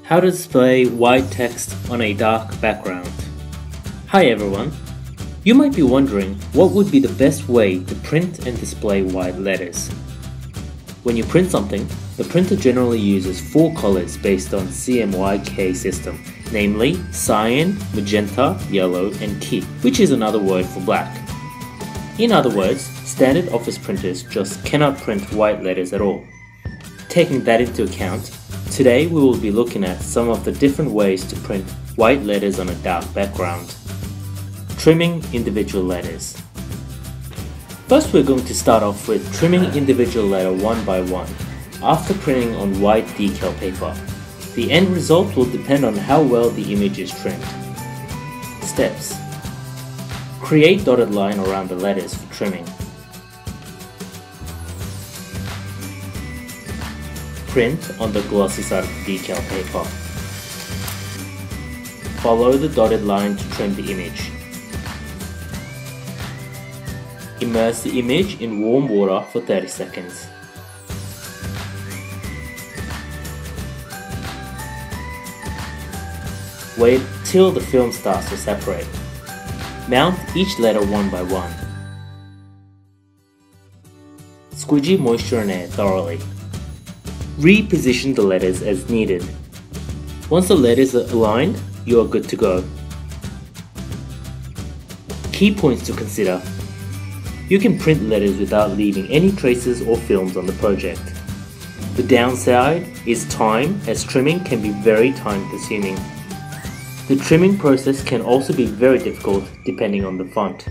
How to display white text on a dark background. Hi everyone. You might be wondering what would be the best way to print and display white letters. When you print something, the printer generally uses 4 colors based on CMYK system, namely cyan, magenta, yellow, and key, which is another word for black. In other words, standard office printers just cannot print white letters at all. Taking that into account, today we will be looking at some of the different ways to print white letters on a dark background. Trimming individual letters. First, we're going to start off with trimming individual letter one by one after printing on white decal paper. The end result will depend on how well the image is trimmed. Steps. Create dotted line around the letters for trimming. Print on the glossy side of the decal paper. Follow the dotted line to trim the image. Immerse the image in warm water for 30 seconds. Wait till the film starts to separate. Mount each letter one by one. Squeegee moisture and air thoroughly. Reposition the letters as needed. Once the letters are aligned, you are good to go. Key points to consider. You can print letters without leaving any traces or films on the project. The downside is time, as trimming can be very time consuming. The trimming process can also be very difficult depending on the font.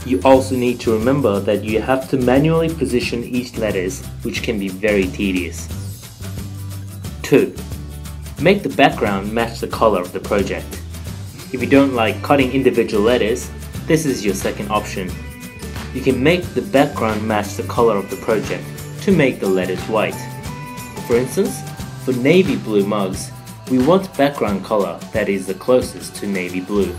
You also need to remember that you have to manually position each letters, which can be very tedious. 2. Make the background match the color of the project. If you don't like cutting individual letters, this is your second option. You can make the background match the color of the project to make the letters white. For instance, for navy blue mugs, we want background color that is the closest to navy blue.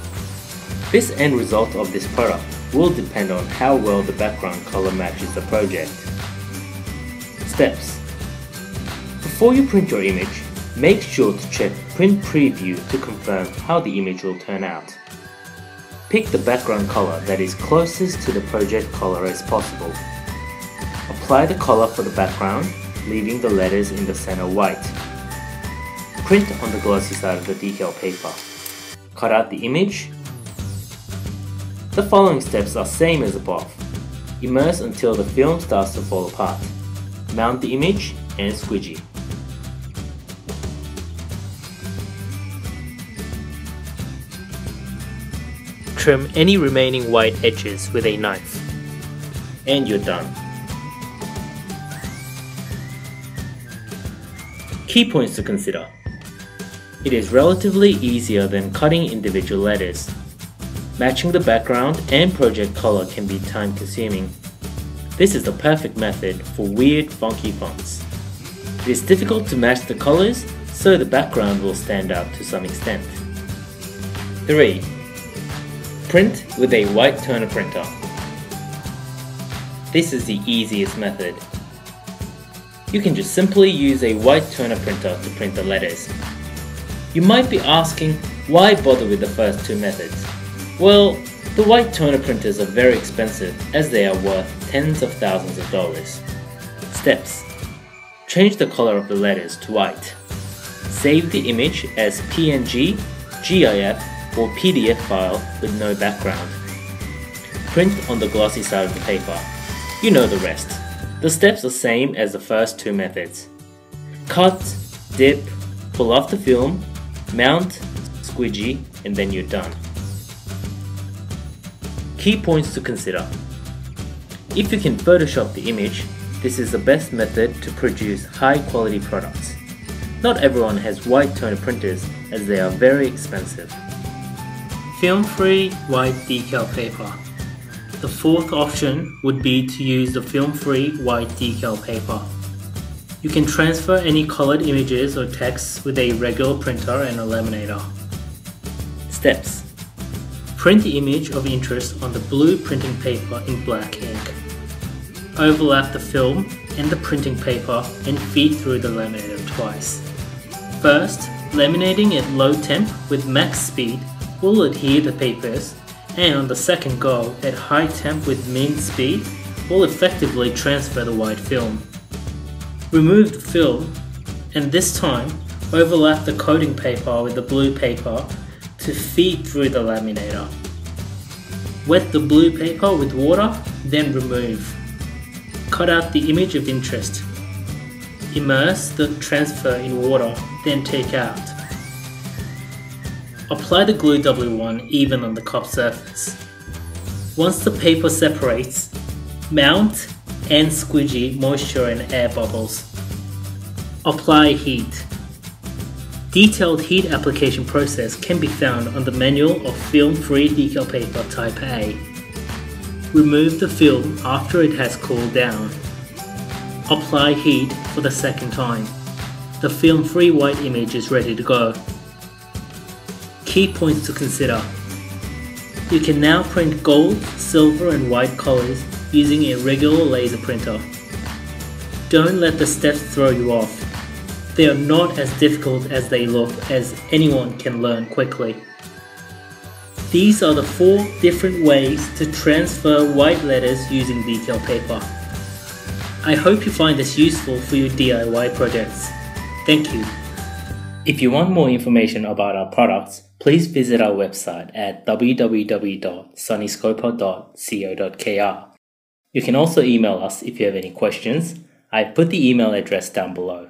This end result of this product will depend on how well the background color matches the project. Steps. Before you print your image, make sure to check Print Preview to confirm how the image will turn out. Pick the background color that is closest to the project color as possible. Apply the color for the background, leaving the letters in the center white. Print on the glossy side of the decal paper. Cut out the image. The following steps are same as above. Immerse until the film starts to fall apart. Mount the image and squeegee. Trim any remaining white edges with a knife. And you're done. Key points to consider. It is relatively easier than cutting individual letters. Matching the background and project color can be time consuming. This is the perfect method for weird, funky fonts. It is difficult to match the colors, so the background will stand out to some extent. 3. Print with a white toner printer. This is the easiest method. You can just simply use a white toner printer to print the letters. You might be asking, why bother with the first two methods? Well, the white toner printers are very expensive as they are worth tens of thousands of dollars. Steps. Change the color of the letters to white. Save the image as PNG, GIF, or PDF file with no background. Print on the glossy side of the paper. You know the rest. The steps are same as the first two methods. Cut, dip, pull off the film, mount, squeegee, and then you're done. Key points to consider. If you can Photoshop the image, this is the best method to produce high quality products. Not everyone has white toner printers as they are very expensive. Film-free white decal paper. The fourth option would be to use the film-free white decal paper. You can transfer any colored images or texts with a regular printer and a laminator. Steps. Print the image of interest on the blue printing paper in black ink. Overlap the film and the printing paper and feed through the laminator twice. First, laminating at low temp with max speed will adhere the papers, and on the second go at high temp with min speed will effectively transfer the white film. Remove the film and this time overlap the coating paper with the blue paper to feed through the laminator. Wet the blue paper with water, then remove. Cut out the image of interest. Immerse the transfer in water, then take out. Apply the glue W1 even on the cup surface. Once the paper separates, mount and squeegee moisture and air bubbles. Apply heat. Detailed heat application process can be found on the manual of film-free decal paper type A. Remove the film after it has cooled down. Apply heat for the second time. The film-free white image is ready to go. Key points to consider. You can now print gold, silver and white colors using a regular laser printer. Don't let the steps throw you off. They are not as difficult as they look, as anyone can learn quickly. These are the 4 different ways to transfer white letters using decal paper. I hope you find this useful for your DIY projects. Thank you. If you want more information about our products, please visit our website at www.sunnyscopa.co.kr. You can also email us if you have any questions. I've put the email address down below.